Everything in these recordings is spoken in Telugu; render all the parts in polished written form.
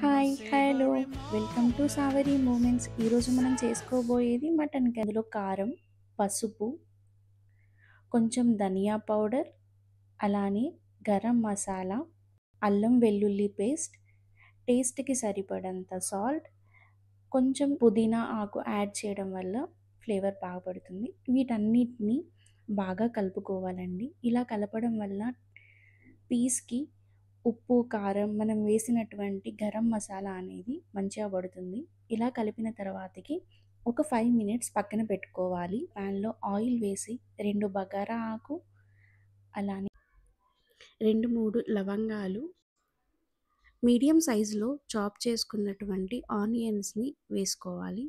Hi! Hello! Welcome to savoury moments. ఈరోజు మనం చేసుకోబోయేది మటన్ కర్రీ. అందులో కారం, పసుపు, కొంచెం ధనియా పౌడర్, అలానే గరం మసాలా, అల్లం వెల్లుల్లి పేస్ట్, టేస్ట్‌కి సరిపడంత సాల్ట్, కొంచెం పుదీనా ఆకు యాడ్ చేయడం వల్ల ఫ్లేవర్ బాగా పడుతుంది. వీటన్నిటిని బాగా కలుపుకోవాలండి. ఇలా కలపడం వల్ల పీస్‌కి ఉప్పు, కారం మనం వేసినటువంటి గరం మసాలా అనేది మంచిగా పడుతుంది. ఇలా కలిపిన తర్వాతకి ఒక 5 మినిట్స్ పక్కన పెట్టుకోవాలి. ప్యాన్‌లో ఆయిల్ వేసి 2 బగారా ఆకు, అలానే 2, 3 లవంగాలు, మీడియం సైజులో చాప్ చేసుకున్నటువంటి ఆనియన్స్‌ని వేసుకోవాలి.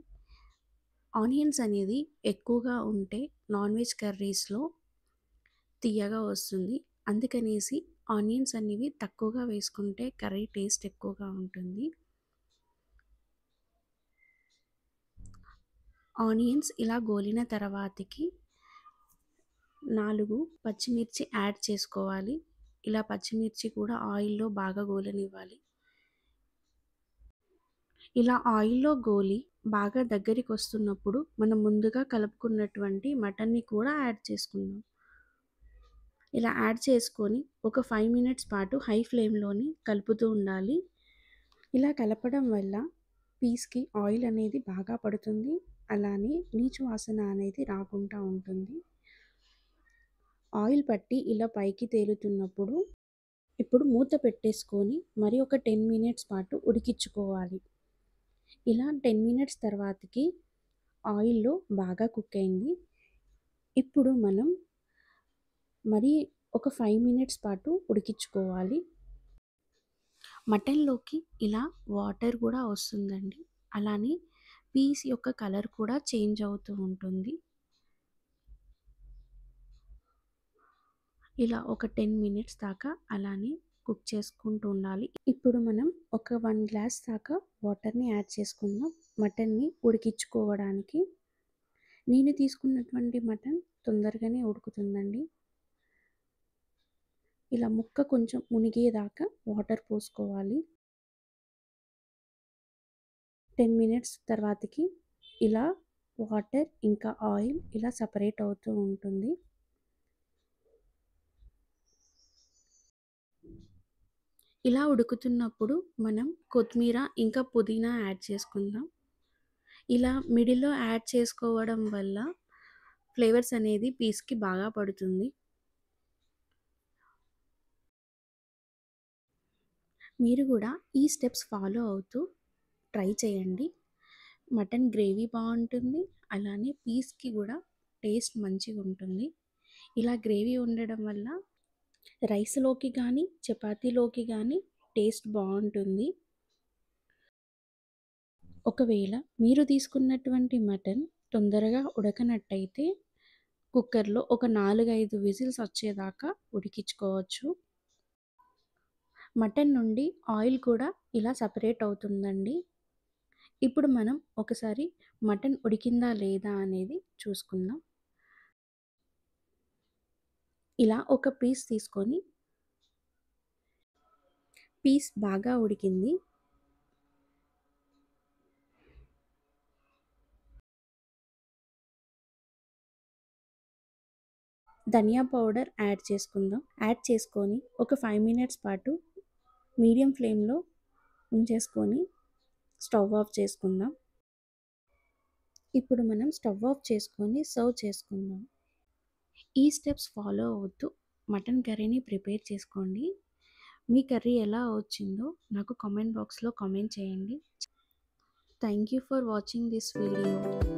ఆనియన్స్ అనేది ఎక్కువగా ఉంటే నాన్ వెజ్ కర్రీస్‌లో తియ్యగా వస్తుంది. అందుకనేసి ఆనియన్స్ అనేవి తక్కువగా వేసుకుంటే కర్రీ టేస్ట్ ఎక్కువగా ఉంటుంది. ఆనియన్స్ ఇలా గోలిన తర్వాతకి 4 పచ్చిమిర్చి యాడ్ చేసుకోవాలి. ఇలా పచ్చిమిర్చి కూడా ఆయిల్‌లో బాగా గోలనివ్వాలి. ఇలా ఆయిల్‌లో గోలి బాగా దగ్గరికొస్తున్నప్పుడు మనం ముందుగా కలుపుకున్నటువంటి మటన్‌ని కూడా యాడ్ చేసుకుందాం. ఇలా యాడ్ చేసుకొని ఒక 5 మినిట్స్ పాటు హై ఫ్లేమ్‌లోని కలుపుతూ ఉండాలి. ఇలా కలపడం వల్ల పీస్‌కి ఆయిల్ అనేది బాగా పడుతుంది. అలానే నీచు వాసన అనేది రాకుండా ఉంటుంది. ఆయిల్ పట్టి ఇలా పైకి తేలుతున్నప్పుడు ఇప్పుడు మూత పెట్టేసుకొని మరి ఒక 10 మినిట్స్ పాటు ఉడికించుకోవాలి. ఇలా 10 మినిట్స్ తర్వాతకి ఆయిల్‌లో బాగా కుక్ అయింది. ఇప్పుడు మనం మరి ఒక 5 మినిట్స్ పాటు ఉడికించుకోవాలి. మటన్‌లోకి ఇలా వాటర్ కూడా వస్తుందండి. అలానే పీస్ యొక్క కలర్ కూడా చేంజ్ అవుతూ ఉంటుంది. ఇలా ఒక 10 మినిట్స్ దాకా అలానే కుక్ చేసుకుంటూ ఉండాలి. ఇప్పుడు మనం ఒక 1 గ్లాస్ దాకా వాటర్‌ని యాడ్ చేసుకుందాం మటన్‌ని ఉడికించుకోవడానికి. నేను తీసుకున్నటువంటి మటన్ తొందరగానే ఉడుకుతుందండి. ఇలా ముక్క కొంచెం మునిగేదాకా వాటర్ పోసుకోవాలి. 10 మినిట్స్ తర్వాతకి ఇలా వాటర్ ఇంకా ఆయిల్ ఇలా సెపరేట్ అవుతూ ఉంటుంది. ఇలా ఉడుకుతున్నప్పుడు మనం కొత్తిమీర ఇంకా పుదీనా యాడ్ చేసుకుందాం. ఇలా మిడిల్‌లో యాడ్ చేసుకోవడం వల్ల ఫ్లేవర్స్ అనేది పీస్‌కి బాగా పడుతుంది. మీరు కూడా ఈ స్టెప్స్ ఫాలో అవుతూ ట్రై చేయండి. మటన్ గ్రేవీ బావుంటుంది. అలానే పీస్‌కి కూడా టేస్ట్ మంచిగుంటుంది. ఇలా గ్రేవీ ఉండడం వల్ల రైస్‌లోకి గానీ, చపాతీలోకి గానీ టేస్ట్ బావుంటుంది. ఒకవేళ మీరు తీసుకున్నటువంటి మటన్ తొందరగా ఉడకనట్టయితే కుక్కర్‌లో ఒక 4, 5 విజిల్స్ వచ్చేదాకా ఉడికించుకోవచ్చు. మటన్ నుండి ఆయిల్ కూడా ఇలా సెపరేట్ అవుతుందండి. ఇప్పుడు మనం ఒకసారి మటన్ ఉడికిందా లేదా అనేది చూసుకుందాం. ఇలా ఒక పీస్ తీసుకొని పీస్ బాగా ఉడికింది. ధనియా పౌడర్ యాడ్ చేసుకుందాం. యాడ్ చేసుకొని ఒక 5 మినిట్స్ పాటు మీడియం ఫ్లేమ్‌లో ఉంచేసుకొని స్టవ్ ఆఫ్ చేసుకుందాం. ఇప్పుడు మనం స్టవ్ ఆఫ్ చేసుకొని సర్వ్ చేసుకుందాం. ఈ స్టెప్స్ ఫాలో అవుతూ మటన్ కర్రీని ప్రిపేర్ చేసుకోండి. మీ కర్రీ ఎలా వచ్చిందో నాకు కామెంట్ బాక్స్‌లో కామెంట్ చేయండి. Thank you for watching this video.